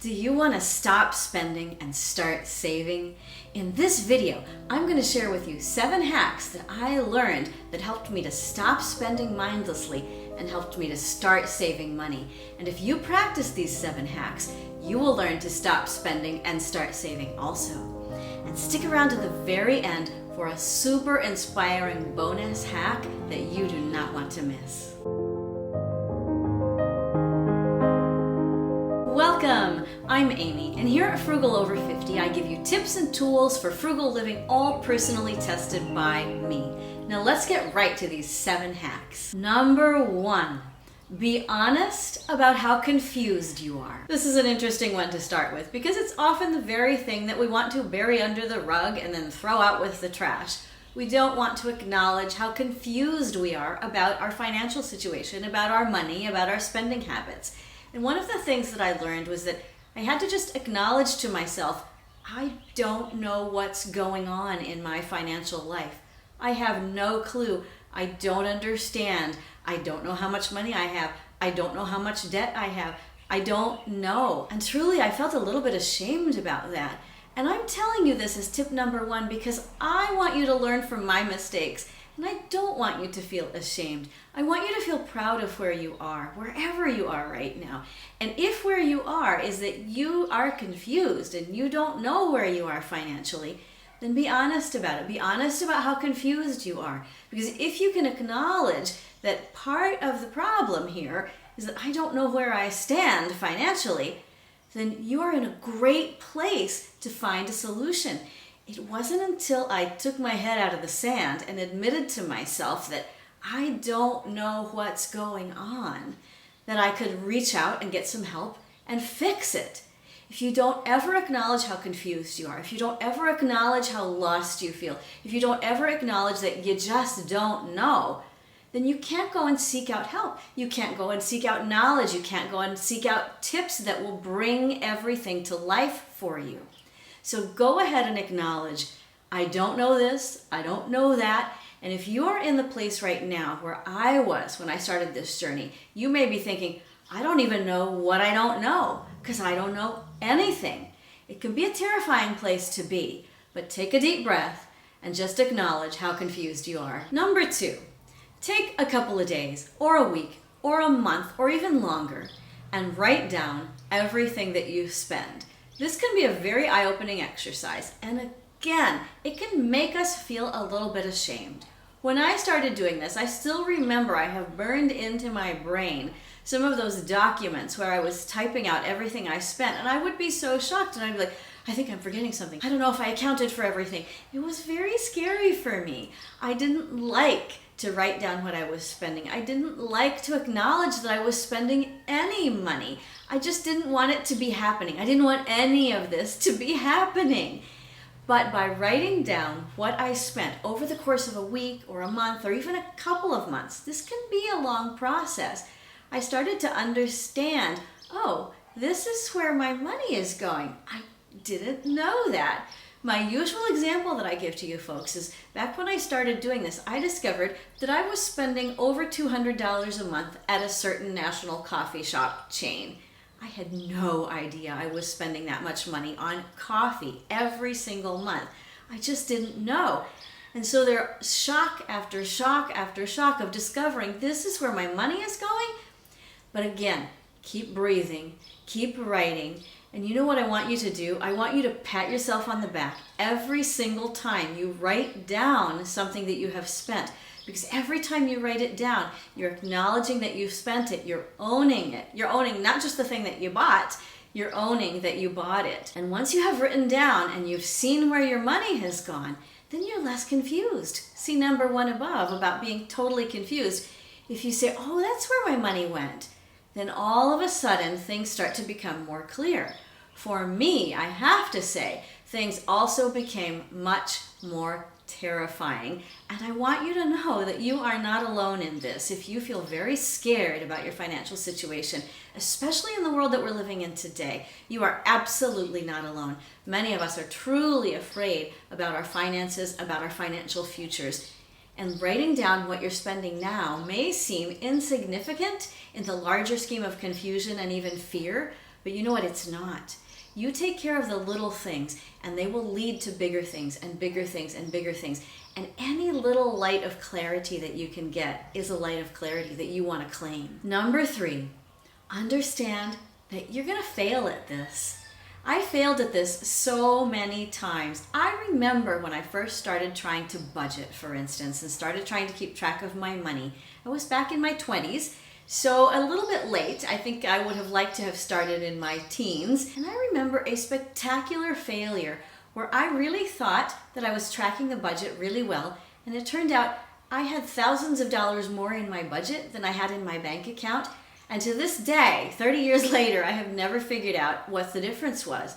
Do you want to stop spending and start saving? In this video, I'm going to share with you 7 hacks that I learned that helped me to stop spending mindlessly and helped me to start saving money. And if you practice these 7 hacks, you will learn to stop spending and start saving also. And stick around to the very end for a super inspiring bonus hack that you do not want to miss. Welcome! I'm Amy, and here at Frugal Over 50, I give you tips and tools for frugal living, all personally tested by me. Now let's get right to these 7 hacks. Number 1, be honest about how confused you are. This is an interesting one to start with because it's often the very thing that we want to bury under the rug and then throw out with the trash. We don't want to acknowledge how confused we are about our financial situation, about our money, about our spending habits. And one of the things that I learned was that I had to just acknowledge to myself, I don't know what's going on in my financial life. I have no clue. I don't understand. I don't know how much money I have. I don't know how much debt I have. I don't know. And truly, I felt a little bit ashamed about that. And I'm telling you this as tip number 1 because I want you to learn from my mistakes. And I don't want you to feel ashamed. I want you to feel proud of where you are, wherever you are right now. And if where you are is that you are confused and you don't know where you are financially, then be honest about it. Be honest about how confused you are. Because if you can acknowledge that part of the problem here is that I don't know where I stand financially, then you are in a great place to find a solution. It wasn't until I took my head out of the sand and admitted to myself that I don't know what's going on that I could reach out and get some help and fix it. If you don't ever acknowledge how confused you are, if you don't ever acknowledge how lost you feel, if you don't ever acknowledge that you just don't know, then you can't go and seek out help. You can't go and seek out knowledge. You can't go and seek out tips that will bring everything to life for you. So go ahead and acknowledge, I don't know this, I don't know that. And if you're in the place right now where I was when I started this journey, you may be thinking, I don't even know what I don't know because I don't know anything. It can be a terrifying place to be, but take a deep breath and just acknowledge how confused you are. Number 2, take a couple of days or a week or a month or even longer and write down everything that you spend. This can be a very eye-opening exercise, and again, it can make us feel a little bit ashamed. When I started doing this, I still remember I have burned into my brain some of those documents where I was typing out everything I spent, and I would be so shocked, and I'd be like, I think I'm forgetting something. I don't know if I accounted for everything. It was very scary for me. I didn't like to write down what I was spending. I didn't like to acknowledge that I was spending any money. I just didn't want it to be happening. I didn't want any of this to be happening. But by writing down what I spent over the course of a week or a month or even a couple of months, this can be a long process, I started to understand, oh, this is where my money is going. I didn't know that. My usual example that I give to you folks is back when I started doing this, I discovered that I was spending over $200 a month at a certain national coffee shop chain. I had no idea I was spending that much money on coffee every single month. I just didn't know. And so there's shock after shock after shock of discovering this is where my money is going. But again, keep breathing, keep writing. And you know what I want you to do? I want you to pat yourself on the back every single time you write down something that you have spent. Because every time you write it down, you're acknowledging that you've spent it. You're owning it. You're owning not just the thing that you bought, you're owning that you bought it. And once you have written down and you've seen where your money has gone, then you're less confused. See number 1 above about being totally confused. If you say, oh, that's where my money went, then all of a sudden things start to become more clear. For me, I have to say, things also became much more terrifying. And I want you to know that you are not alone in this. If you feel very scared about your financial situation, especially in the world that we're living in today, you are absolutely not alone. Many of us are truly afraid about our finances, about our financial futures. And writing down what you're spending now may seem insignificant in the larger scheme of confusion and even fear, But you know what? It's not. You take care of the little things and they will lead to bigger things and bigger things and bigger things. And any little light of clarity that you can get is a light of clarity that you want to claim. Number 3, understand that you're going to fail at this. I failed at this so many times. I remember when I first started trying to budget, for instance, and started trying to keep track of my money. I was back in my 20s, so a little bit late. I think I would have liked to have started in my teens. And I remember a spectacular failure where I really thought that I was tracking the budget really well, and it turned out I had thousands of dollars more in my budget than I had in my bank account. And to this day, 30 years later, I have never figured out what the difference was.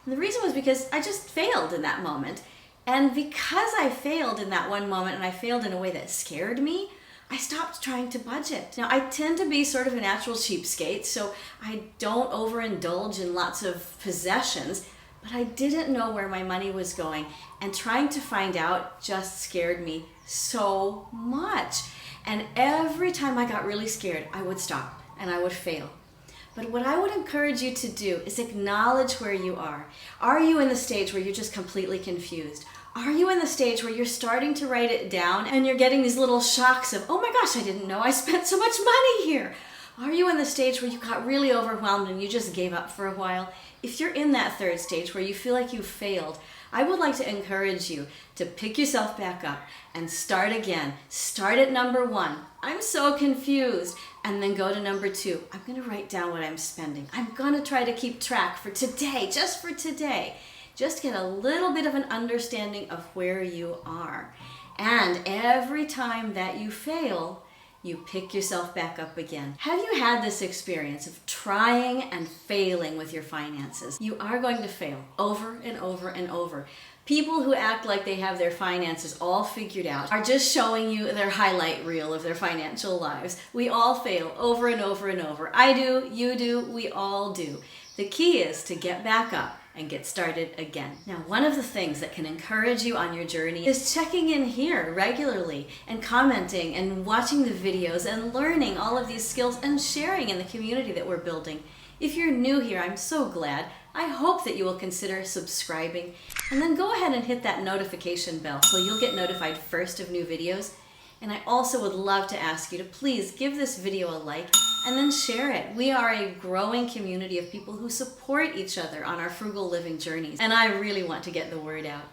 And the reason was because I just failed in that moment. And because I failed in that one moment, and I failed in a way that scared me, I stopped trying to budget. Now, I tend to be sort of a natural cheapskate, so I don't overindulge in lots of possessions, but I didn't know where my money was going, and trying to find out just scared me so much. And every time I got really scared, I would stop and I would fail. But what I would encourage you to do is acknowledge where you are. Are you in the stage where you're just completely confused? Are you in the stage where you're starting to write it down and you're getting these little shocks of, oh my gosh, I didn't know I spent so much money here? Are you in the stage where you got really overwhelmed and you just gave up for a while? If you're in that third stage where you feel like you failed, I would like to encourage you to pick yourself back up and start again. Start at number 1. I'm so confused. And then go to number 2. I'm going to write down what I'm spending. I'm going to try to keep track for today, just for today. Just get a little bit of an understanding of where you are. And every time that you fail, you pick yourself back up again. Have you had this experience of trying and failing with your finances? You are going to fail over and over and over. People who act like they have their finances all figured out are just showing you their highlight reel of their financial lives. We all fail over and over and over. I do, you do, we all do. The key is to get back up and get started again. Now, one of the things that can encourage you on your journey is checking in here regularly and commenting and watching the videos and learning all of these skills and sharing in the community that we're building. If you're new here, I'm so glad. I hope that you will consider subscribing, and then go ahead and hit that notification bell so you'll get notified first of new videos. And I also would love to ask you to please give this video a like and then share it. We are a growing community of people who support each other on our frugal living journeys, and I really want to get the word out.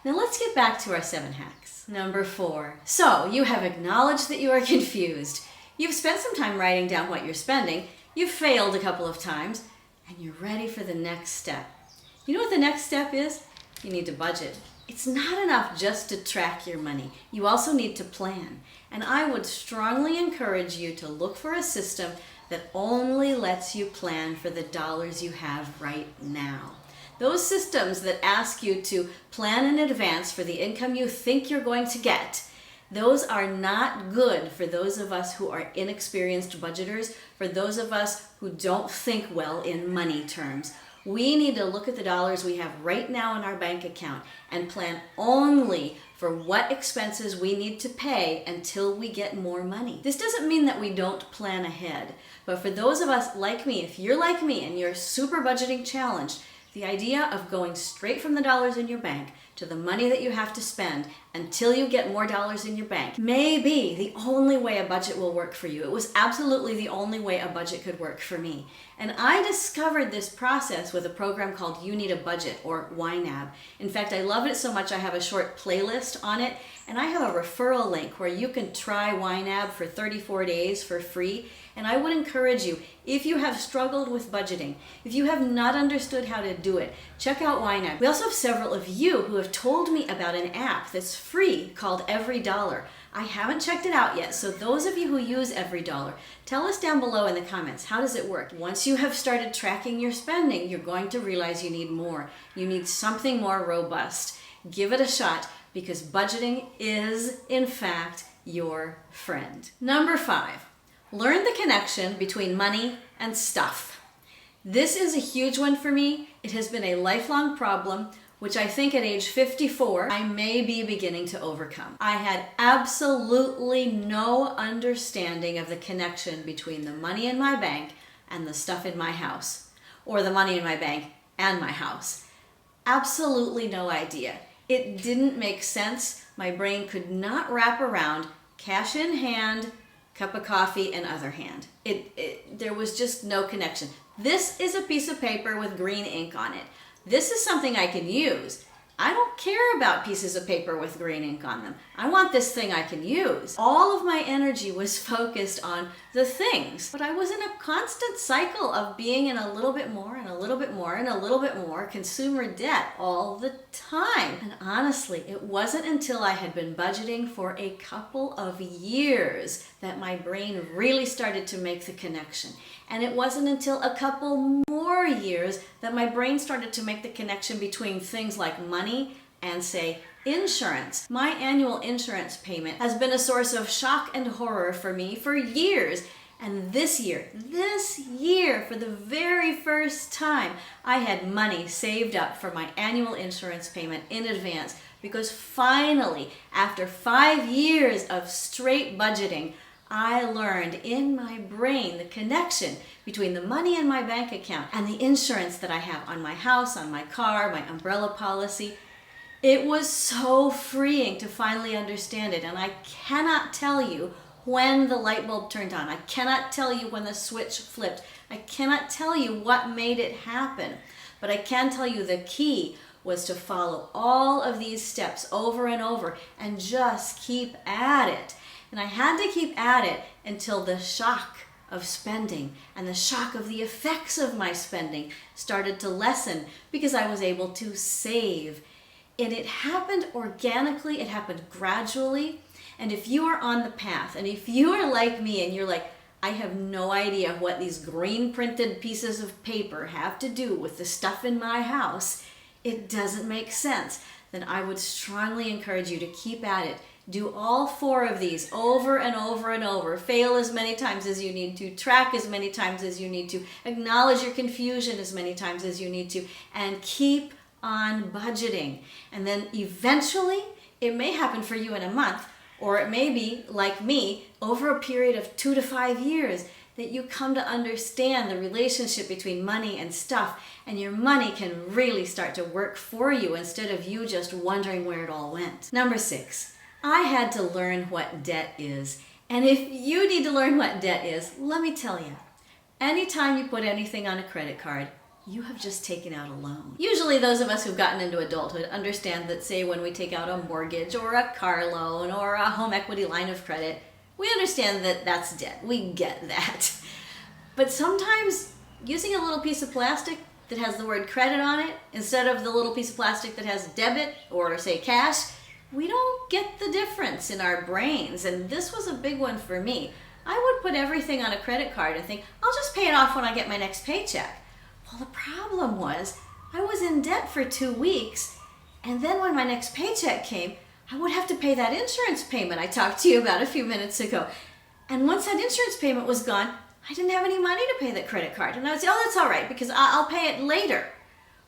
Now let's get back to our 7 hacks. Number 4. So you have acknowledged that you are confused. You've spent some time writing down what you're spending. You've failed a couple of times, and you're ready for the next step. You know what the next step is? You need to budget. It's not enough just to track your money. You also need to plan. And I would strongly encourage you to look for a system that only lets you plan for the dollars you have right now. Those systems that ask you to plan in advance for the income you think you're going to get, those are not good for those of us who are inexperienced budgeters, for those of us who don't think well in money terms. We need to look at the dollars we have right now in our bank account and plan only for what expenses we need to pay until we get more money. This doesn't mean that we don't plan ahead, but for those of us like me, if you're like me and you're super budgeting challenged, the idea of going straight from the dollars in your bank to the money that you have to spend until you get more dollars in your bank may be the only way a budget will work for you. It was absolutely the only way a budget could work for me. And I discovered this process with a program called You Need a Budget, or YNAB. In fact, I loved it so much I have a short playlist on it, and I have a referral link where you can try YNAB for 34 days for free. And I would encourage you, if you have struggled with budgeting, if you have not understood how to do it, check out YNAB. We also have several of you who have told me about an app that's free called Every Dollar. I haven't checked it out yet, so those of you who use Every Dollar, tell us down below in the comments, how does it work? Once you have started tracking your spending, you're going to realize you need more. You need something more robust. Give it a shot, because budgeting is, in fact, your friend. Number 5. Learn the connection between money and stuff. This is a huge one for me. It has been a lifelong problem, which I think at age 54, I may be beginning to overcome. I had absolutely no understanding of the connection between the money in my bank and the stuff in my house. or the money in my bank and my house? Absolutely no idea. It didn't make sense. My brain could not wrap around cash in hand, cup of coffee in other hand. There was just no connection. This is a piece of paper with green ink on it. This is something I can use. I don't care about pieces of paper with green ink on them. I want this thing I can use. All of my energy was focused on the things, but I was in a constant cycle of being in a little bit more and a little bit more and a little bit more consumer debt all the time. And honestly, it wasn't until I had been budgeting for a couple of years that my brain really started to make the connection. And it wasn't until a couple more years that my brain started to make the connection between things like money and, say, insurance. My annual insurance payment has been a source of shock and horror for me for years. And this year, for the very first time, I had money saved up for my annual insurance payment in advance, because finally, after 5 years of straight budgeting, I learned in my brain the connection between the money in my bank account and the insurance that I have on my house, on my car, my umbrella policy. It was so freeing to finally understand it, and I cannot tell you when the light bulb turned on. I cannot tell you when the switch flipped. I cannot tell you what made it happen, but I can tell you the key was to follow all of these steps over and over and just keep at it. And I had to keep at it until the shock of spending and the shock of the effects of my spending started to lessen, because I was able to save. And it happened organically, it happened gradually. And if you are on the path, and if you are like me and you're like, I have no idea what these green printed pieces of paper have to do with the stuff in my house, it doesn't make sense, then I would strongly encourage you to keep at it. Do all 4 of these over and over and over. Fail as many times as you need to. Track as many times as you need to. Acknowledge your confusion as many times as you need to. And keep on budgeting. And then eventually, it may happen for you in a month, or it may be, like me, over a period of 2 to 5 years, that you come to understand the relationship between money and stuff, and your money can really start to work for you instead of you just wondering where it all went. Number 6. I had to learn what debt is. And if you need to learn what debt is, let me tell you, anytime you put anything on a credit card, you have just taken out a loan. Usually those of us who've gotten into adulthood understand that, say, when we take out a mortgage or a car loan or a home equity line of credit, we understand that that's debt. We get that. But sometimes using a little piece of plastic that has the word credit on it instead of the little piece of plastic that has debit or, say, cash, we don't get the difference in our brains, and this was a big one for me. I would put everything on a credit card and think, I'll just pay it off when I get my next paycheck. Well, the problem was I was in debt for 2 weeks, and then when my next paycheck came, I would have to pay that insurance payment I talked to you about a few minutes ago. And once that insurance payment was gone, I didn't have any money to pay that credit card. And I would say, oh, that's all right, because I'll pay it later.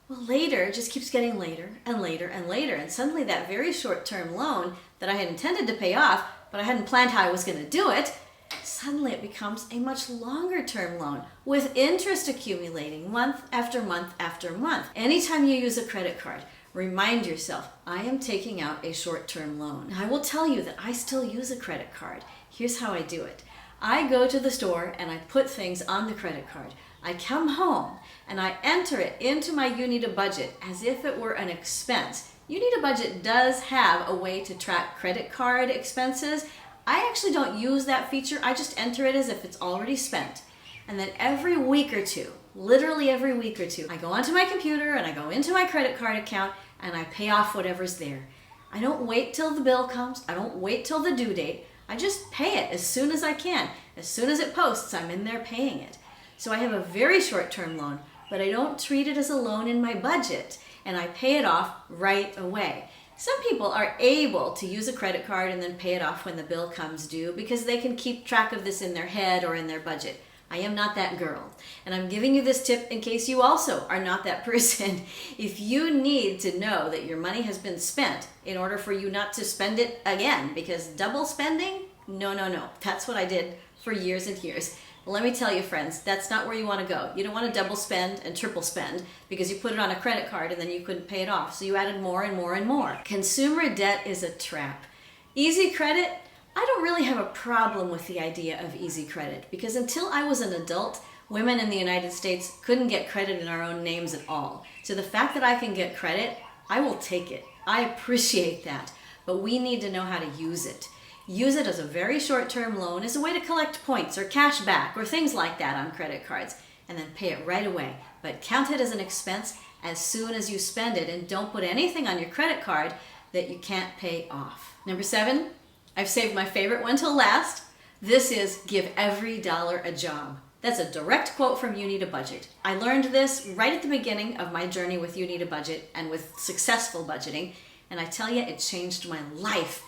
Well, later just keeps getting later and later and later. And suddenly that very short-term loan that I had intended to pay off, but I hadn't planned how I was going to do it, suddenly it becomes a much longer-term loan with interest accumulating month after month after month. Anytime you use a credit card, remind yourself, I am taking out a short-term loan. Now, I will tell you that I still use a credit card. Here's how I do it. I go to the store and I put things on the credit card. I come home and I enter it into my You Need a Budget as if it were an expense. You Need a Budget does have a way to track credit card expenses. I actually don't use that feature. I just enter it as if it's already spent. And then every week or two, literally every week or two, I go onto my computer and I go into my credit card account and I pay off whatever's there. I don't wait till the bill comes. I don't wait till the due date. I just pay it as soon as I can. As soon as it posts, I'm in there paying it. So I have a very short-term loan, but I don't treat it as a loan in my budget, and I pay it off right away. Some people are able to use a credit card and then pay it off when the bill comes due because they can keep track of this in their head or in their budget. I am not that girl, and I'm giving you this tip in case you also are not that person. If you need to know that your money has been spent in order for you not to spend it again, because double spending, no. That's what I did for years and years. Let me tell you, friends, that's not where you want to go. You don't want to double spend and triple spend because you put it on a credit card and then you couldn't pay it off. So you added more and more and more. Consumer debt is a trap. Easy credit, I don't really have a problem with the idea of easy credit because until I was an adult, women in the United States couldn't get credit in our own names at all. So the fact that I can get credit, I will take it. I appreciate that. But we need to know how to use it. Use it as a very short-term loan, as a way to collect points or cash back or things like that on credit cards, and then pay it right away. But count it as an expense as soon as you spend it, and don't put anything on your credit card that you can't pay off. Number 7, I've saved my favorite one till last. This is give every dollar a job. That's a direct quote from You Need a Budget. I learned this right at the beginning of my journey with You Need a Budget and with successful budgeting, and I tell you, it changed my life.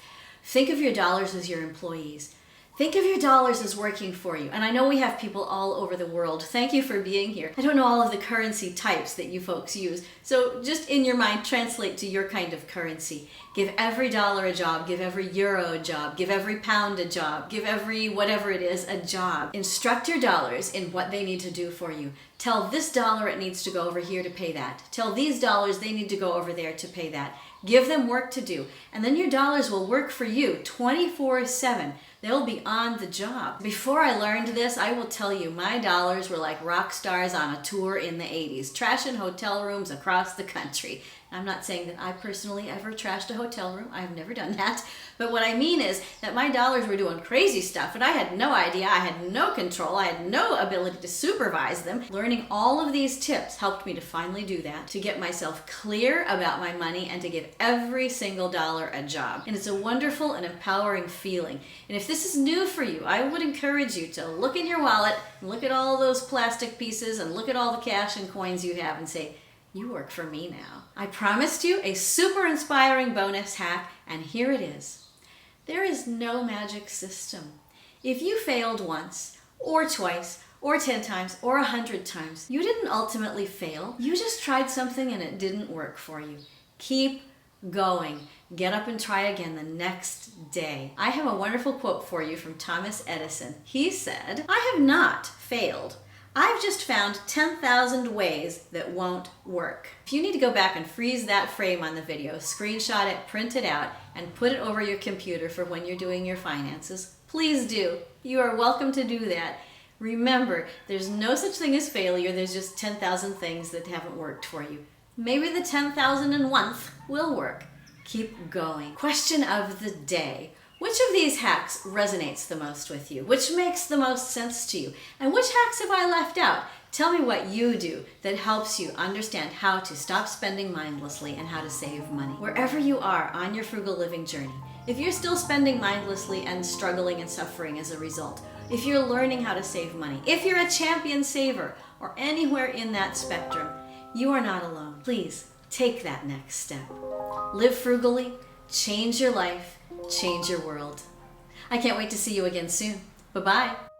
Think of your dollars as your employees. Think of your dollars as working for you. And I know we have people all over the world. Thank you for being here. I don't know all of the currency types that you folks use. So just in your mind, translate to your kind of currency. Give every dollar a job. Give every euro a job. Give every pound a job. Give every whatever it is a job. Instruct your dollars in what they need to do for you. Tell this dollar it needs to go over here to pay that. Tell these dollars they need to go over there to pay that. Give them work to do. And then your dollars will work for you 24/7. They'll be on the job. Before I learned this, I will tell you, my dollars were like rock stars on a tour in the 80s, trashing hotel rooms across the country. I'm not saying that I personally ever trashed a hotel room. I've never done that. But what I mean is that my dollars were doing crazy stuff and I had no idea. I had no control. I had no ability to supervise them. Learning all of these tips helped me to finally do that, to get myself clear about my money and to give every single dollar a job. And it's a wonderful and empowering feeling. And if this is new for you, I would encourage you to look in your wallet and look at all those plastic pieces and look at all the cash and coins you have and say, you work for me now. I promised you a super inspiring bonus hack, and here it is. There is no magic system. If you failed once, or twice, or 10 times, or 100 times, you didn't ultimately fail. You just tried something and it didn't work for you. Keep going. Get up and try again the next day. I have a wonderful quote for you from Thomas Edison. He said, "I have not failed. I've just found 10,000 ways that won't work." If you need to go back and freeze that frame on the video, screenshot it, print it out, and put it over your computer for when you're doing your finances, please do. You are welcome to do that. Remember, there's no such thing as failure. There's just 10,000 things that haven't worked for you. Maybe the 10,001th will work. Keep going. Question of the day. Which of these hacks resonates the most with you? Which makes the most sense to you? And which hacks have I left out? Tell me what you do that helps you understand how to stop spending mindlessly and how to save money. Wherever you are on your frugal living journey, if you're still spending mindlessly and struggling and suffering as a result, if you're learning how to save money, if you're a champion saver, or anywhere in that spectrum, you are not alone. Please take that next step. Live frugally, change your life, change your world. I can't wait to see you again soon. Bye-bye.